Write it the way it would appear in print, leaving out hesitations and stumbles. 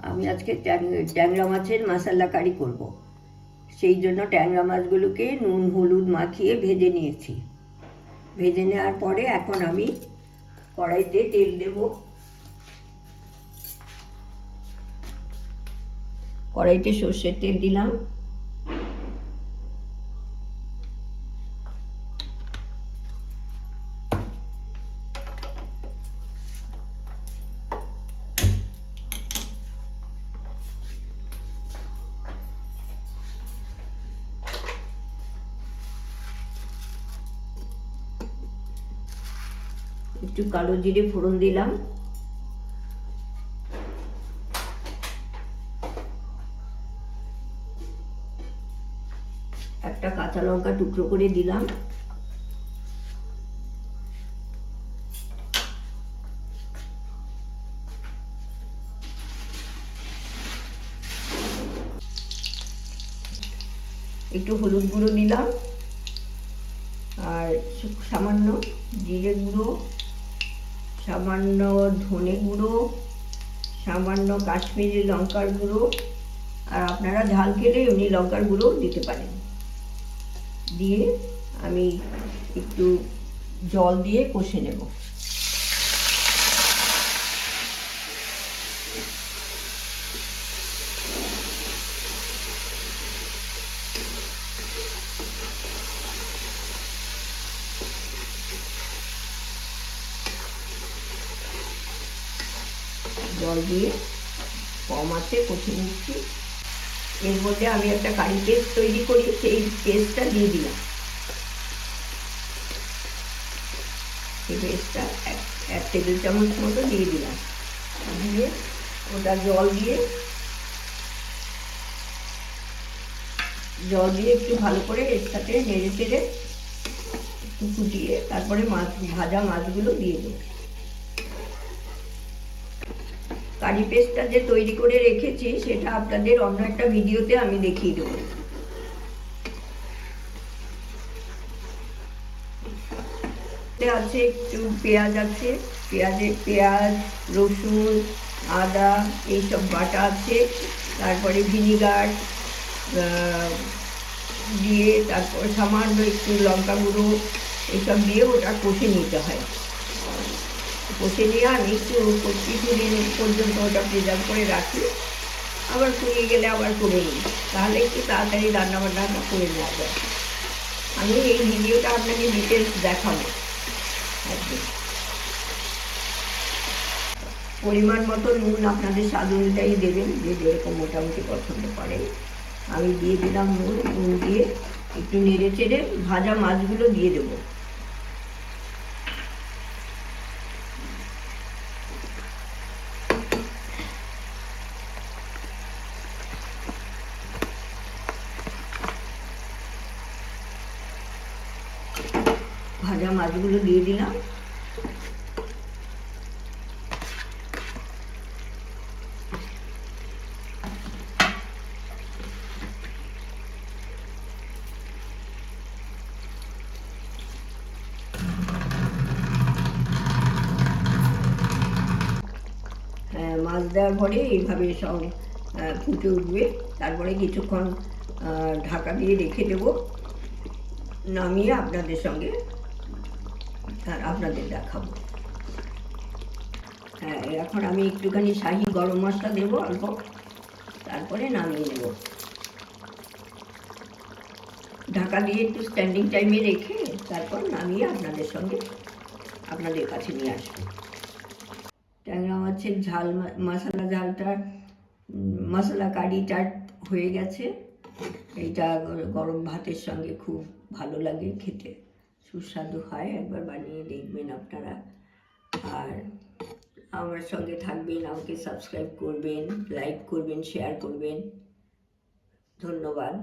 আমি আজকে ট্যাংরা মাছের মশলা কারি করব। সেই জন্য ট্যাংরা মাছগুলোকে নুন হলুদ মাখিয়ে ভেজে নিয়েছি। ভেজে নেওয়ার পরে এখন আমি কড়াইতে তেল দেব। কড়াইতে সর্ষের তেল দিলাম। একটু কালো জিরে ফোড়ন দিলাম। একটা কাঁচা লঙ্কা টুকরো করে দিলাম। একটু হলুদ গুঁড়ো দিলাম আর সামান্য জিরে গুঁড়ো, সামান্য ধনে গুঁড়ো, সামান্য কাশ্মীরি লঙ্কার গুঁড়ো, আর আপনারা ঝাল খেলে এমনি লঙ্কার গুঁড়ো দিতে পারেন। দিয়ে আমি একটু জল দিয়ে কষে নেব। জল দিয়ে কম আছে কষে নিচ্ছি। এর মধ্যে আমি একটা কারি পেস্ট তৈরি করি, সেই পেস্টটা দিয়ে দিলাম। সেই পেস্টটা এক টেবিল চামচ মতো দিয়ে দিলাম। দিয়ে ওটা জল দিয়ে একটু ভালো করে এর সাথে নেড়ে চেড়ে একটু ফুটিয়ে তারপরে ভাজা মাছগুলো দিয়ে দেবো। কারি পেস্টটা যে তৈরি করে রেখেছি সেটা আপনাদের অন্য একটা ভিডিওতে আমি দেখিয়ে দেবো। আছে একটু পেঁয়াজ আছে, পেঁয়াজ রসুন আদা এইসব বাটা আছে। তারপরে ভিনিগার দিয়ে তারপর সামান্য একটু লঙ্কা গুঁড়ো এইসব দিয়ে ওটা কষে নিতে হয়। কষে নিয়ে আমি একটু কিছুদিন পর্যন্ত ওটা প্রিজার্ভ করে রাখি, আবার ফুরিয়ে গেলে আবার করে নিই, তাহলে একটু তাড়াতাড়ি রান্নাবান্নাটা করে নেওয়া যায়। আমি এই ভিডিওটা আপনাকে ডিটেলস দেখাবো। পরিমাণ মতো নুন আপনাদের স্বাদ অনুযায়ী দেবেন, যে যেরকম মোটামুটি পছন্দ করেন। আমি দিয়ে দিলাম নুন দিয়ে একটু নেড়ে চেড়ে ভাজা মাছগুলো দিয়ে দেবো। ভাজা মাছগুলো দিয়ে দিলাম। মাছ দেওয়ার পরে এইভাবে সব ফুটে উঠবে। তারপরে কিছুক্ষণ ঢাকা দিয়ে রেখে দেবো, নামিয়ে আপনাদের দেখাবো। হ্যাঁ, এখন আমি একটুখানি শাহি গরম মশলা দেবো অল্প, তারপরে নামিয়ে নেব। ঢাকা দিয়ে একটু স্ট্যান্ডিং টাইমে রেখে তারপর নামিয়ে আপনাদের কাছে নিয়ে আসবো। ট্যাংরা মাছের ঝাল মশলা ঝালটা মশলা কারিটা হয়ে গেছে। এইটা গরম ভাতের সঙ্গে খুব ভালো লাগে খেতে, সুস্বাদু হয়। একবার বানিয়ে দেখবেন আপনারা। আর আমার সঙ্গে থাকবেন, আমাকে সাবস্ক্রাইব করবেন, লাইক করবেন, শেয়ার করবেন। ধন্যবাদ।